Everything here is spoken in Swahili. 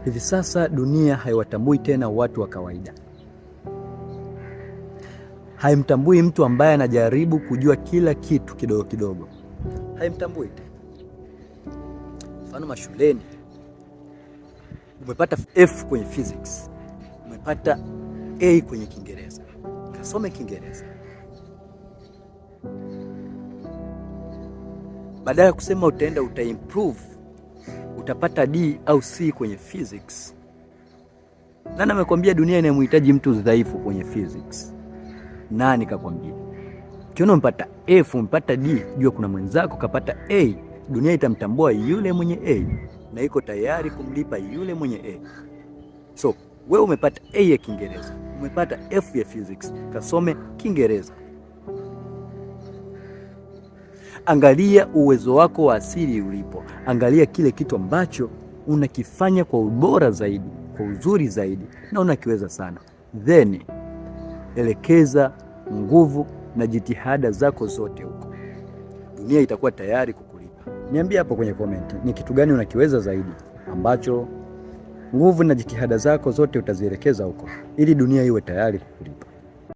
Hivi sasa dunia haiwatambui tena watu wa kawaida, haimtambui mtu ambaye anajaribu kujua kila kitu kidogo kidogo, haimtambui tena. Mfano, mashuleni umepata F kwenye physics, umepata A kwenye Kiingereza, kasome Kiingereza. Badala ya kusema utaenda utaimprove, utapata D au C kwenye physics. Nani amekwambia dunia inamhitaji mtu dhaifu kwenye physics? Nani kakwambia? Ukiona umepata F, umepata D, jua kuna mwenzako kapata A. Dunia itamtambua yule mwenye A na iko tayari kumlipa yule mwenye A. So, wewe umepata A ya Kiingereza, umepata F ya physics, kasome Kiingereza. Angalia uwezo wako wa asili ulipo. Angalia kile kitu ambacho unakifanya kwa ubora zaidi, kwa uzuri zaidi, na unakiweza sana. Then elekeza nguvu na jitihada zako zote huko. Dunia itakuwa tayari kukulipa. Niambie hapo kwenye comment, ni kitu gani unakiweza zaidi ambacho nguvu na jitihada zako zote utazielekeza huko ili dunia iwe tayari kukulipa.